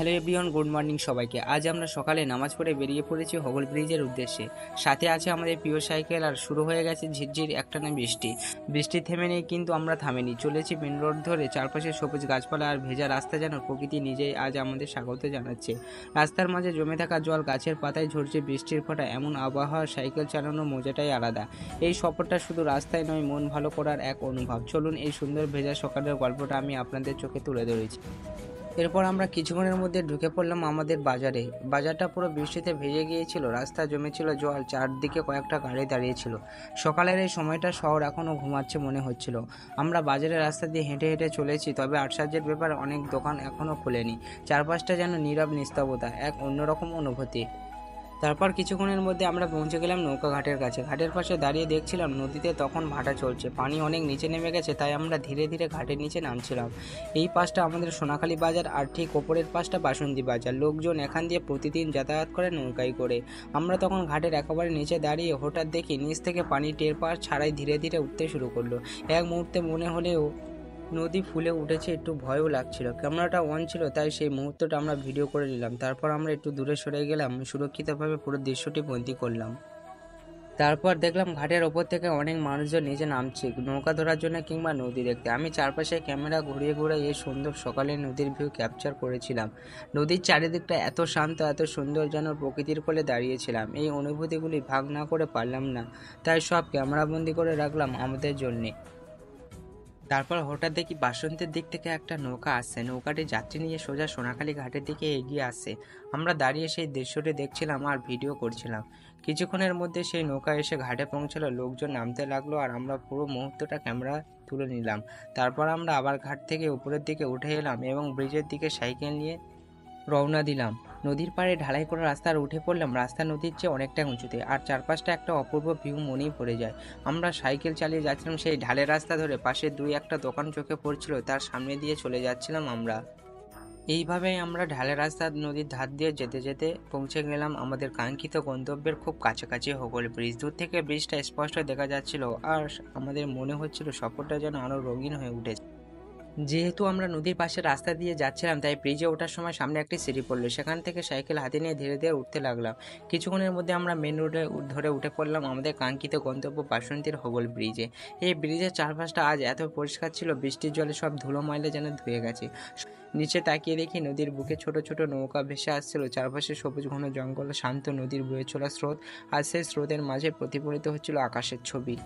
Hello everyone, good morning সবাইকে। আজ আমরা সকালে নামাজ পড়ে বেরিয়ে পড়েছি হোগল ব্রিজের উদ্দেশ্যে। সাথে আছে আমাদের প্রিয় সাইকেল, আর শুরু হয়ে গেছে ঝিরঝির একটানা বৃষ্টি। বৃষ্টি থেমে নেই, কিন্তু আমরা থামেনি। চলেছি মেন রোড ধরে, চারপাশে সবুজ গাছপালা আর ভেজা রাস্তা, যেন প্রকৃতি নিজেই আজ আমাদের স্বাগত জানাচ্ছে। রাস্তার মাঝে জমে থাকা জল, গাছের পাতায় ঝরছে বৃষ্টির ফোঁটা, এমন আবহাওয়া সাইকেল চালানোর মজাটাই আলাদা। এই সফরটা শুধু রাস্তায় নয়, মন ভালো করার এক অনুভব। চলুন এই সুন্দর ভেজা সকালের গল্পটা আমি আপনাদের চোখে তুলে ধরেছি। এরপর আমরা কিছুক্ষণের মধ্যে ঢুকে পড়লাম আমাদের বাজারে। বাজারটা পুরো বৃষ্টিতে ভেজে গিয়েছিল, রাস্তা জমেছিল জল, চারদিকে কয়েকটা গাড়ি দাঁড়িয়েছিল। সকালের এই সময়টা শহর এখনও ঘুমাচ্ছে মনে হচ্ছিল। আমরা বাজারের রাস্তা দিয়ে হেঁটে হেঁটে চলেছি, তবে আশ্চর্যের ব্যাপার, অনেক দোকান এখনও খোলেনি। চারপাশটা যেন নীরব নিস্তব্ধতা, এক অন্যরকম অনুভূতি। তারপর কিছুক্ষণের মধ্যে আমরা পৌঁছে গেলাম নৌকা ঘাটের কাছে। ঘাটের পাশে দাঁড়িয়ে দেখছিলাম নদীতে তখন ভাটা চলছে, পানি অনেক নিচে নেমে গেছে, তাই আমরা ধীরে ধীরে ঘাটের নিচে নামছিলাম। এই পাশটা আমাদের সোনাখালী বাজার, আর ঠিক ওপরের পাশটা বাসন্তী বাজার। লোকজন এখান দিয়ে প্রতিদিন যাতায়াত করে নৌকায় করে। আমরা তখন ঘাটের একেবারে নিচে দাঁড়িয়ে হঠাৎ দেখি নিচ থেকে পানি টের পাওয়ার ছাড়াই ধীরে ধীরে উঠতে শুরু করলো। এক মুহূর্তে মনে হলেও নদী ফুলে উঠেছে, একটু ভয়ও লাগছিল। ক্যামেরাটা অন ছিল, তাই সেই মুহূর্তটা আমরা ভিডিও করে নিলাম। তারপর আমরা একটু দূরে সরে গেলাম, সুরক্ষিতভাবে পুরো দৃশ্যটি বন্দি করলাম। তারপর দেখলাম ঘাটের ওপর থেকে অনেক মানুষজন নিচে নামছে, নৌকা ধরার জন্য কিংবা নদী দেখতে। আমি চারপাশে ক্যামেরা ঘুরিয়ে ঘুরিয়ে এই সুন্দর সকালে নদীর ভিউ ক্যাপচার করেছিলাম। নদীর চারিদিকটা এত শান্ত, এত সুন্দর, যেন প্রকৃতির কোলে দাঁড়িয়েছিলাম। এই অনুভূতিগুলি ভাগ না করে পারলাম না, তাই সব ক্যামেরাবন্দি করে রাখলাম আমাদের জন্যে। তারপর হঠাৎ দেখি বাসন্তের দিক থেকে একটা নৌকা আসছে। নৌকাটি যাত্রী নিয়ে সোজা সোনাখালী ঘাটের দিকে এগিয়ে আসছে। আমরা দাঁড়িয়ে সেই দৃশ্যটি দেখছিলাম আর ভিডিও করছিলাম। কিছুক্ষণের মধ্যে সেই নৌকা এসে ঘাটে পৌঁছালো, লোকজন নামতে লাগলো, আর আমরা পুরো মুহূর্তটা ক্যামেরা তুলে নিলাম। তারপর আমরা আবার ঘাট থেকে উপরের দিকে উঠে এলাম এবং ব্রিজের দিকে সাইকেল নিয়ে রওনা দিলাম। নদীর পাড়ে ঢালাই করা রাস্তার উঠে পড়লাম। রাস্তা নদীর চেয়ে অনেকটা উঁচুতে, আর চারপাশটা একটা অপূর্ব ভিউ মনেই পড়ে যায়। আমরা সাইকেল চালিয়ে যাচ্ছিলাম সেই ঢালের রাস্তা ধরে। পাশে দুই একটা দোকান চোখে পড়ছিল, তার সামনে দিয়ে চলে যাচ্ছিলাম আমরা। এইভাবেই আমরা ঢালের রাস্তা নদীর ধার দিয়ে যেতে যেতে পৌঁছে গেলাম আমাদের কাঙ্ক্ষিত গন্তব্যের খুব কাছাকাছি হোগল ব্রিজ। দূর থেকে ব্রিজটা স্পষ্ট দেখা যাচ্ছিল, আর আমাদের মনে হচ্ছিল সফরটা যেন আরো রঙিন হয়ে উঠেছে। যেহেতু আমরা নদীর পাশে রাস্তা দিয়ে যাচ্ছিলাম, তাই ব্রিজে ওঠার সময় সামনে একটি সিঁড়ি পড়লো। সেখান থেকে সাইকেল হাতে নিয়ে ধীরে ধীরে উঠতে লাগলাম। কিছুক্ষণের মধ্যে আমরা মেন রোডে ধরে উঠে পড়লাম আমাদের কাঙ্ক্ষিত গন্তব্য বাসন্তীর হোগল ব্রিজে। এই ব্রিজের চারপাশটা আজ এত পরিষ্কার ছিল, বৃষ্টির জলে সব ধুলো ময়লা যেন ধুয়ে গেছে। নিচে তাকিয়ে দেখি নদীর বুকে ছোট ছোট নৌকা ভেসে আসছিল। চারপাশে সবুজ ঘন জঙ্গল, শান্ত নদীর বয়ে চলা স্রোত, আর সেই স্রোতের মাঝে প্রতিফলিত হচ্ছিল আকাশের ছবি।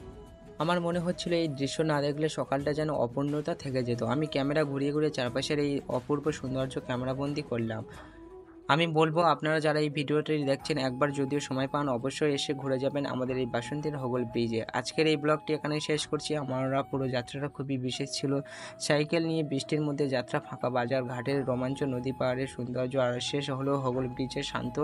আমার মনে হচ্ছিল এই দৃশ্য না দেখলে সকালটা যেন অপূর্ণতা থেকে যেত। আমি ক্যামেরা ঘুরিয়ে ঘুরিয়ে চারপাশের এই অপূর্ব সৌন্দর্য ক্যামেরাবন্দি করলাম। আমি বলবো, আপনারা যারা এই ভিডিওটি দেখছেন, একবার যদিও সময় পান, অবশ্যই এসে ঘুরে যাবেন আমাদের এই বাসন্তীর হোগল ব্রিজে। আজকের এই ব্লগটি এখানেই শেষ করছি। আমরা পুরো যাত্রাটা খুবই বিশেষ ছিল। সাইকেল নিয়ে বৃষ্টির মধ্যে যাত্রা, ফাঁকা বাজার, ঘাটের রোমাঞ্চ, নদী পাহাড়ের সৌন্দর্য, আর শেষ হলো হোগল ব্রিজের শান্ত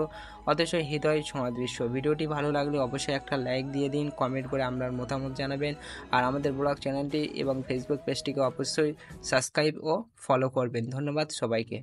অথচ হৃদয় ছোঁয়া দৃশ্য। ভিডিওটি ভালো লাগলে অবশ্যই একটা লাইক দিয়ে দিন, কমেন্ট করে আপনার মতামত জানাবেন, আর আমাদের ব্লগ চ্যানেলটি এবং ফেসবুক পেজটিকে অবশ্যই সাবস্ক্রাইব ও ফলো করবেন। ধন্যবাদ সবাইকে।